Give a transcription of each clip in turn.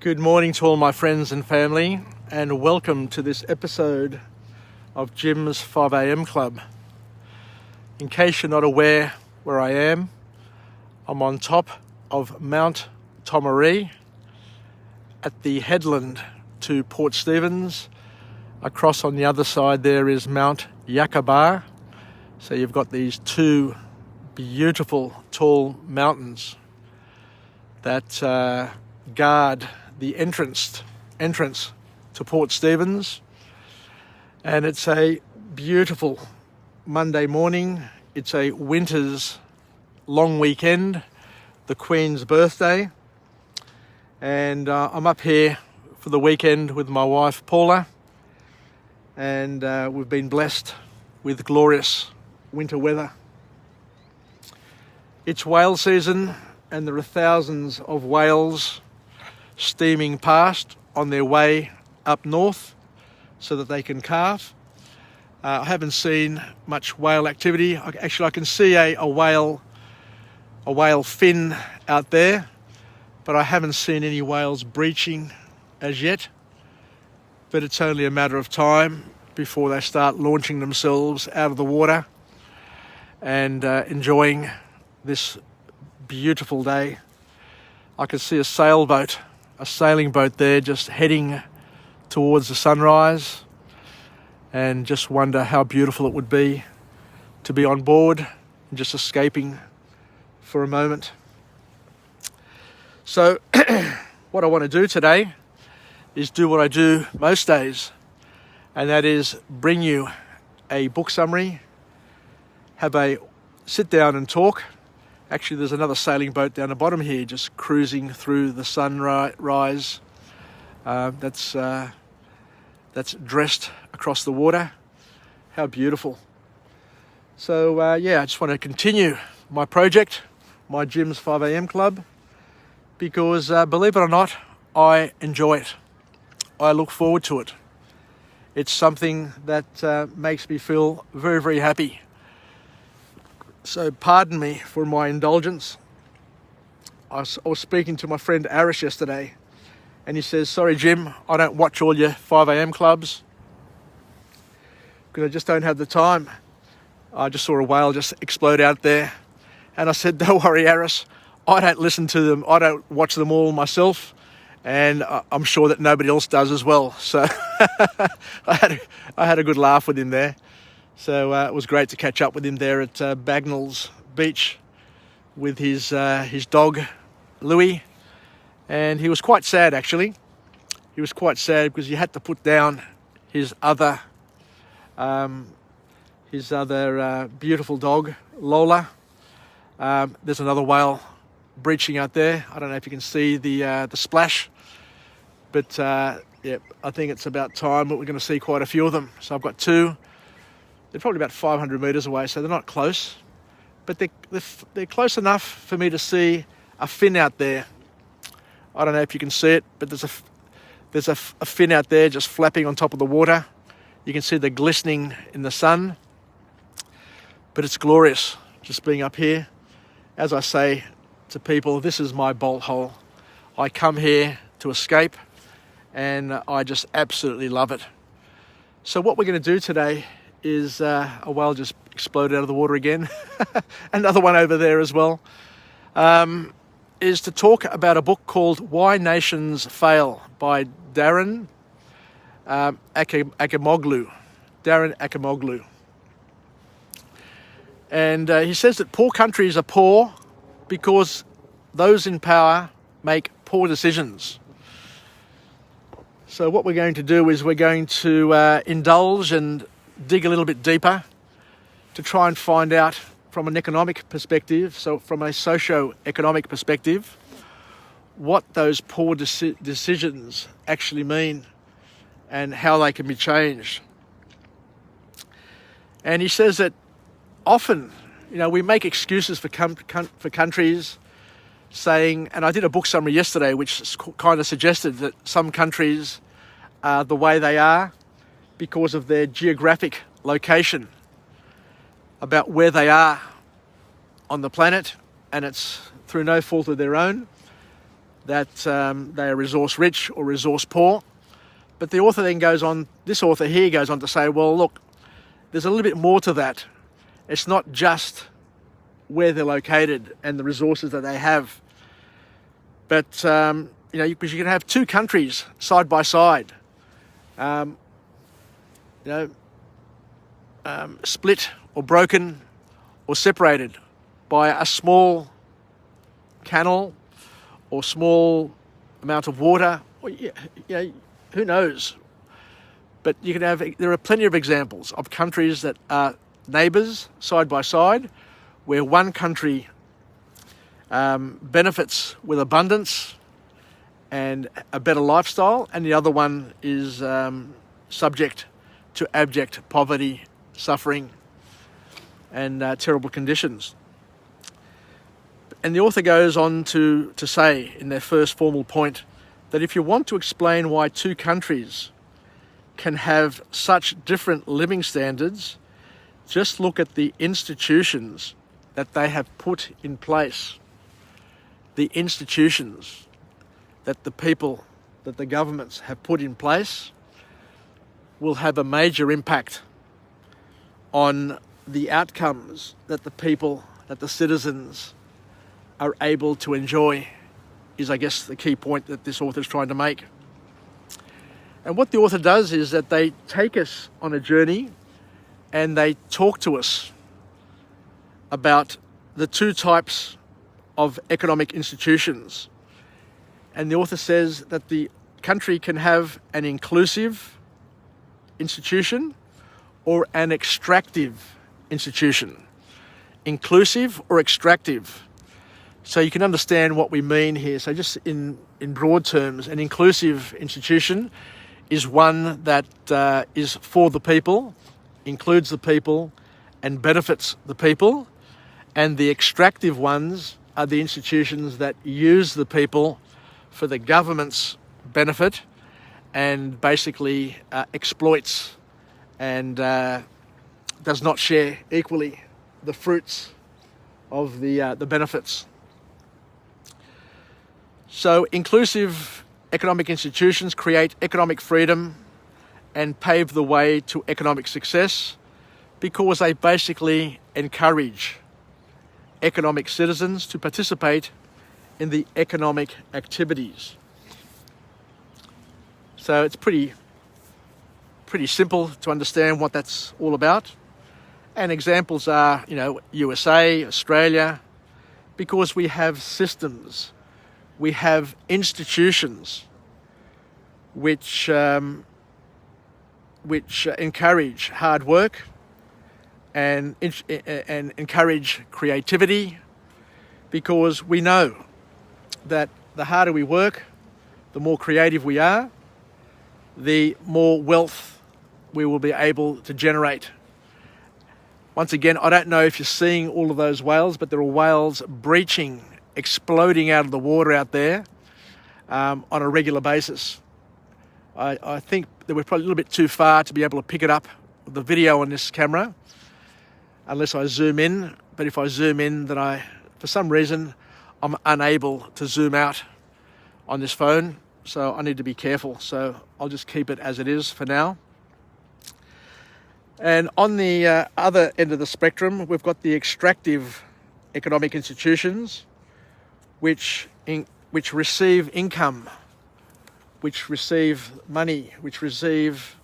Good morning to all my friends and family, and welcome to this episode of Jim's 5am Club. In case you're not aware where I am, I'm on top of Mount Tomaree at the headland to Port Stephens. Across on the other side there is Mount Yakabar. So you've got these two beautiful tall mountains that guard the entrance to Port Stephens. And it's a beautiful Monday morning. It's a winter's long weekend, the Queen's birthday. And I'm up here for the weekend with my wife Paula, and we've been blessed with glorious winter weather. It's whale season, and there are thousands of whales steaming past on their way up north so that they can calve. I haven't seen much whale activity. I can see a whale fin out there, but I haven't seen any whales breaching as yet. But it's only a matter of time before they start launching themselves out of the water and enjoying this beautiful day. I can see a sailing boat there just heading towards the sunrise, and just wonder how beautiful it would be to be on board and just escaping for a moment. So what I want to do today is do what I do most days, and that is bring you a book summary, have a sit down and talk. Actually, there's another sailing boat down the bottom here, just cruising through the sunrise. That's dressed across the water. How beautiful. So I just want to continue my project, my Jim's 5am Club, because believe it or not, I enjoy it. I look forward to it. It's something that makes me feel very, very happy. So pardon me for my indulgence. I was speaking to my friend Aris yesterday, and he says, "Sorry, Jim, I don't watch all your 5am clubs because I just don't have the time. I just saw a whale just explode out there." And I said, "Don't worry, Aris, I don't listen to them. I don't watch them all myself, and I'm sure that nobody else does as well." So I had a good laugh with him there. So it was great to catch up with him there at Bagnall's Beach with his dog, Louis. And he was quite sad, actually. He was quite sad because he had to put down his other beautiful dog, Lola. There's another whale breaching out there. I don't know if you can see the splash, but I think it's about time that we're going to see quite a few of them. So I've got two. They're probably about 500 metres away, so they're not close. But they're close enough for me to see a fin out there. I don't know if you can see it, but there's a fin out there just flapping on top of the water. You can see the glistening in the sun. But it's glorious just being up here. As I say to people, this is my bolt hole. I come here to escape, and I just absolutely love it. So what we're going to do today is a whale just exploded out of the water again. Another one over there as well. Is to talk about a book called Why Nations Fail by Daron Acemoglu. Daron Acemoglu. And he says that poor countries are poor because those in power make poor decisions. So what we're going to do is we're going to indulge and dig a little bit deeper to try and find out from an economic perspective, so from a socio-economic perspective, what those poor decisions actually mean and how they can be changed. And he says that often, we make excuses for countries, saying, and I did a book summary yesterday which kind of suggested that some countries are the way they are because of their geographic location, about where they are on the planet, and it's through no fault of their own. that they are resource rich or resource poor. But the author then goes on, this author here goes on to say, well, look, there's a little bit more to that. It's not just where they're located and the resources that they have, but because you can have two countries side by side, split or broken or separated by a small canal or small amount of water, or, who knows? But you can have, there are plenty of examples of countries that are neighbours side by side, where one country benefits with abundance and a better lifestyle, and the other one is subject to abject poverty, suffering, and terrible conditions. And the author goes on to say in their first formal point that if you want to explain why two countries can have such different living standards, just look at the institutions that they have put in place. The institutions that the people, that the governments have put in place will have a major impact on the outcomes that the people, that the citizens are able to enjoy, is, I guess, the key point that this author is trying to make. And what the author does is that they take us on a journey and they talk to us about the two types of economic institutions. And the author says that the country can have an inclusive institution or an extractive institution. Inclusive or extractive. So you can understand what we mean here. So just in broad terms, an inclusive institution is one that is for the people, includes the people, and benefits the people. And the extractive ones are the institutions that use the people for the government's benefit and basically exploits and does not share equally the fruits of the benefits. So inclusive economic institutions create economic freedom and pave the way to economic success because they basically encourage economic citizens to participate in the economic activities. So it's pretty simple to understand what that's all about. And examples are, USA, Australia, because we have systems, we have institutions which encourage hard work and encourage creativity, because we know that the harder we work, the more creative we are, the more wealth we will be able to generate. Once again, I don't know if you're seeing all of those whales, but there are whales breaching, exploding out of the water out there on a regular basis. I think that we're probably a little bit too far to be able to pick it up with the video on this camera, unless I zoom in. But if I zoom in, then for some reason, I'm unable to zoom out on this phone, so I need to be careful. So I'll just keep it as it is for now. And on the other end of the spectrum, we've got the extractive economic institutions, which receive income, which receive money, which receive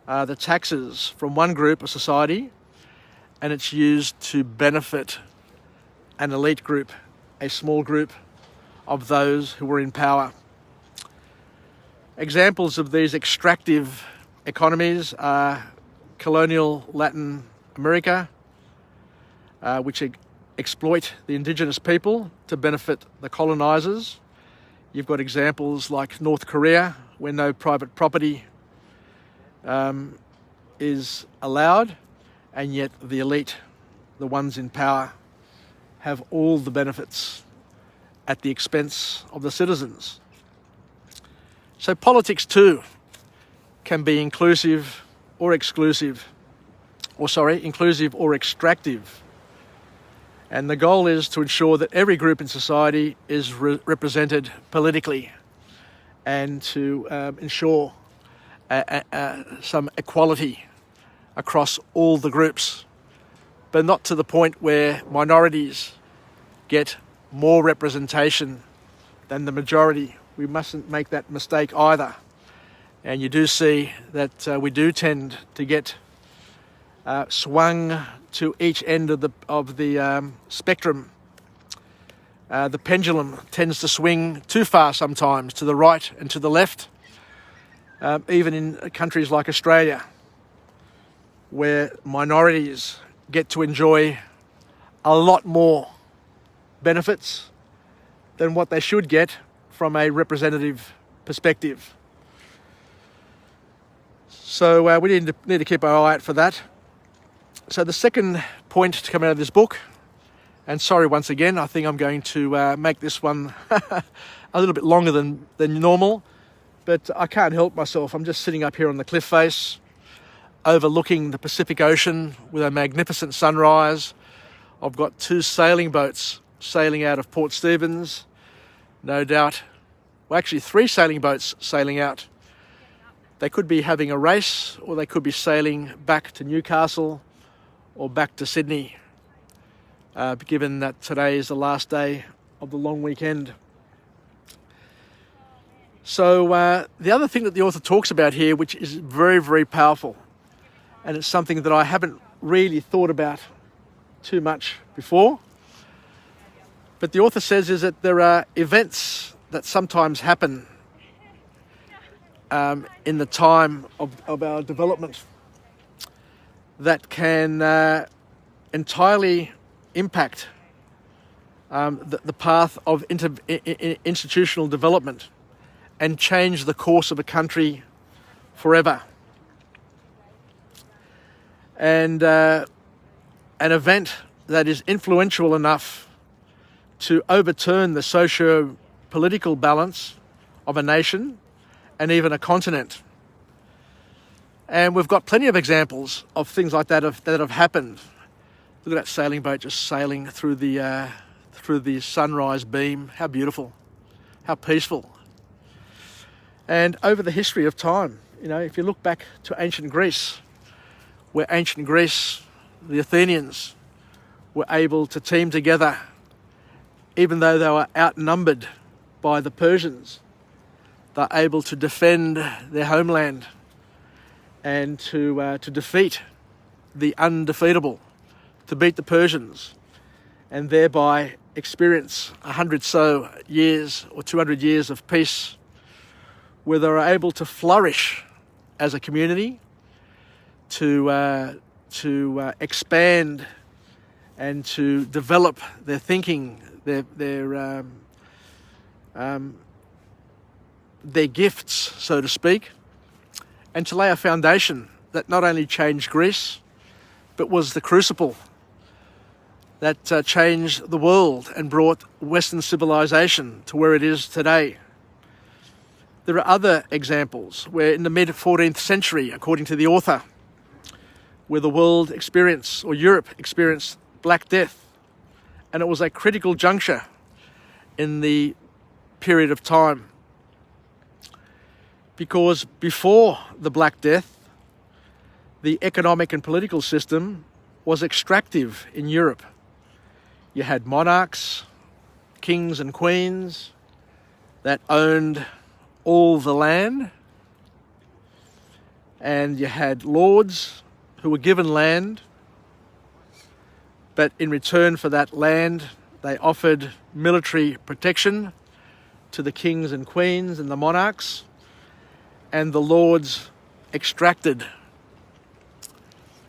the taxes from one group of society, and it's used to benefit an elite group, a small group of those who were in power. Examples of these extractive economies are colonial Latin America, which exploit the indigenous people to benefit the colonizers. You've got examples like North Korea, where no private property is allowed, and yet the elite, the ones in power, have all the benefits at the expense of the citizens. So politics too can be inclusive or extractive. And the goal is to ensure that every group in society is represented politically, and to ensure some equality across all the groups, but not to the point where minorities get more representation than the majority. We mustn't make that mistake either. And you do see that we do tend to get swung to each end of the spectrum. The pendulum tends to swing too far sometimes to the right and to the left, even in countries like Australia, where minorities get to enjoy a lot more benefits than what they should get from a representative perspective. So we need to keep our eye out for that. So the second point to come out of this book, and sorry once again, I think I'm going to make this one a little bit longer than normal, but I can't help myself. I'm just sitting up here on the cliff face, overlooking the Pacific Ocean with a magnificent sunrise. I've got 2 sailing boats sailing out of Port Stephens, no doubt. Well, actually 3 sailing boats sailing out. They could be having a race, or they could be sailing back to Newcastle or back to Sydney, given that today is the last day of the long weekend. So the other thing that the author talks about here, which is very, very powerful, and it's something that I haven't really thought about too much before, but the author says is that there are events that sometimes happen in the time of our development that can entirely impact the path of institutional development and change the course of a country forever. And an event that is influential enough to overturn the socio-political balance of a nation and even a continent. And we've got plenty of examples of things like that that have happened. Look at that sailing boat just sailing through the sunrise beam. How beautiful, how peaceful. And over the history of time, if you look back to ancient Greece, where ancient Greece, the Athenians, were able to team together, even though they were outnumbered by the Persians, they're able to defend their homeland and to defeat the undefeatable, to beat the Persians, and thereby experience 100 so years or 200 years of peace, where they were able to flourish as a community, to expand and to develop their thinking, their gifts, so to speak, and to lay a foundation that not only changed Greece, but was the crucible that changed the world and brought Western civilization to where it is today. There are other examples where in the mid-14th century, according to the author, where the world experienced, or Europe experienced, Black Death. And it was a critical juncture in the period of time. Because before the Black Death, the economic and political system was extractive in Europe. You had monarchs, kings and queens that owned all the land, and you had lords who were given land, but in return for that land, they offered military protection to the kings and queens and the monarchs, and the lords extracted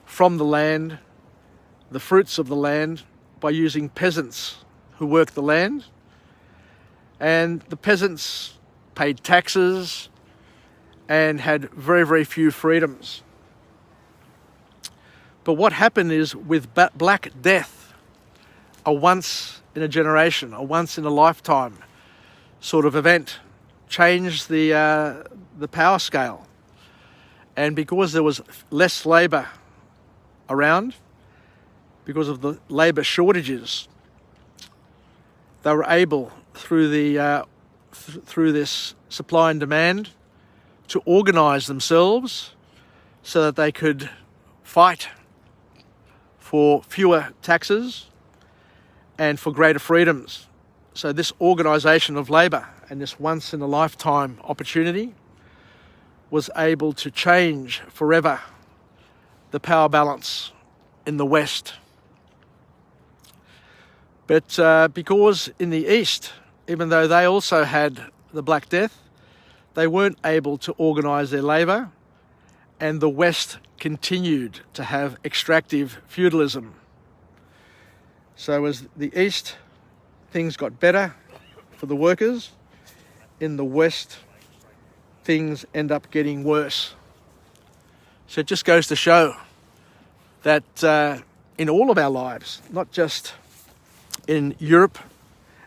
from the land the fruits of the land by using peasants who worked the land, and the peasants paid taxes and had very, very few freedoms. But what happened is, with Black Death, a once in a generation, a once in a lifetime sort of event, changed the power scale. And because there was less labour around, because of the labour shortages they were able, through this supply and demand, to organise themselves so that they could fight for fewer taxes and for greater freedoms. So this organisation of labour and this once-in-a-lifetime opportunity was able to change forever the power balance in the West. But because in the East, even though they also had the Black Death, they weren't able to organise their labour, and the West continued to have extractive feudalism. So as the East, things got better for the workers. In the West, things end up getting worse. So it just goes to show that in all of our lives, not just in Europe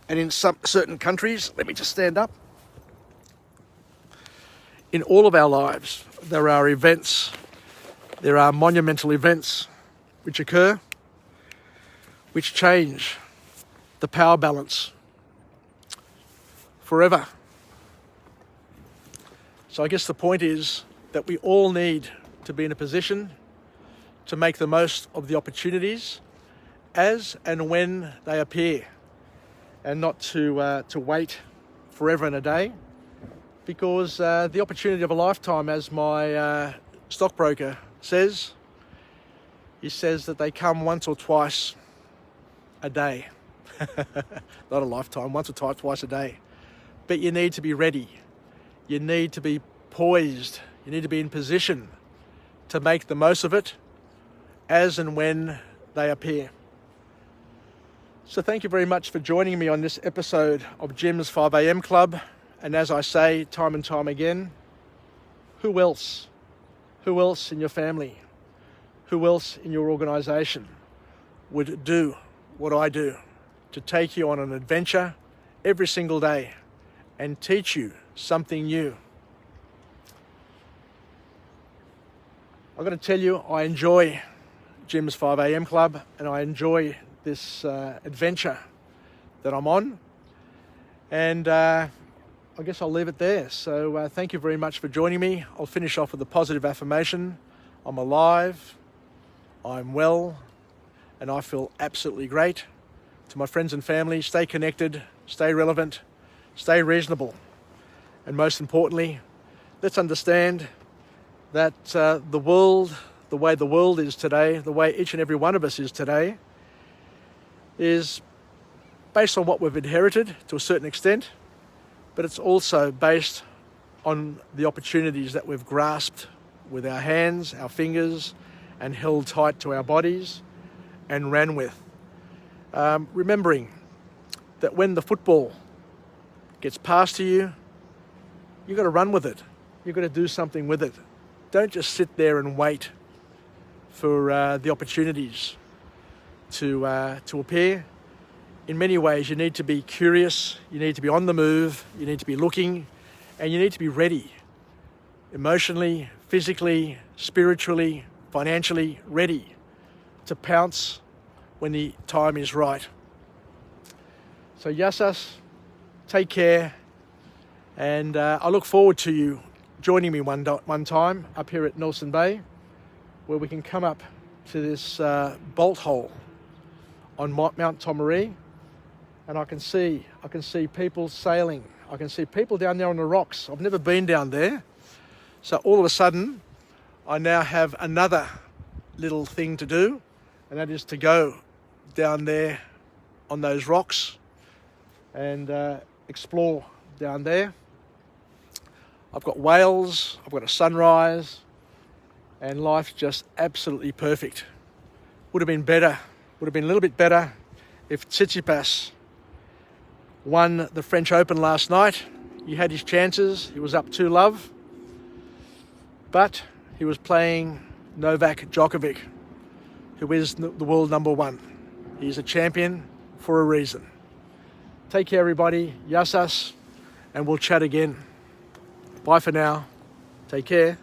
and in some certain countries, let me just stand up. In all of our lives, there are events, there are monumental events which occur, which change the power balance forever. So I guess the point is that we all need to be in a position to make the most of the opportunities as and when they appear, and not to wait forever and a day, because the opportunity of a lifetime, as my stockbroker says, he says that they come once or twice a day. Not a lifetime, once or twice a day. But you need to be ready. You need to be poised. You need to be in position to make the most of it as and when they appear. So thank you very much for joining me on this episode of Jim's 5am Club. And as I say time and time again, who else? Who else in your family? Who else in your organisation would do what I do, to take you on an adventure every single day and teach you something new? I've got to tell you, I enjoy Jim's 5am Club, and I enjoy this adventure that I'm on. And I guess I'll leave it there. So thank you very much for joining me. I'll finish off with a positive affirmation. I'm alive, I'm well, and I feel absolutely great. To my friends and family, stay connected, stay relevant, stay reasonable. And most importantly, let's understand that the world, the way the world is today, the way each and every one of us is today, is based on what we've inherited to a certain extent, but it's also based on the opportunities that we've grasped with our hands, our fingers, and held tight to our bodies and ran with. Remembering that when the football gets passed to you, you've got to run with it. You've got to do something with it. Don't just sit there and wait for the opportunities to appear. In many ways, you need to be curious, you need to be on the move, you need to be looking, and you need to be ready. Emotionally, physically, spiritually, financially ready to pounce when the time is right. So Yassas, take care, and I look forward to you joining me one time up here at Nelson Bay, where we can come up to this bolt hole on Mount Tomaree, and I can see people sailing. I can see people down there on the rocks. I've never been down there. So all of a sudden, I now have another little thing to do, and that is to go down there on those rocks and explore down there. I've got whales, I've got a sunrise, and life's just absolutely perfect. Would have been a little bit better if Tsitsipas won the French Open last night. He had his chances, he was up 2-love, but he was playing Novak Djokovic, who is the world number one. He's a champion for a reason. Take care, everybody. Yassas, and we'll chat again. Bye for now. Take care.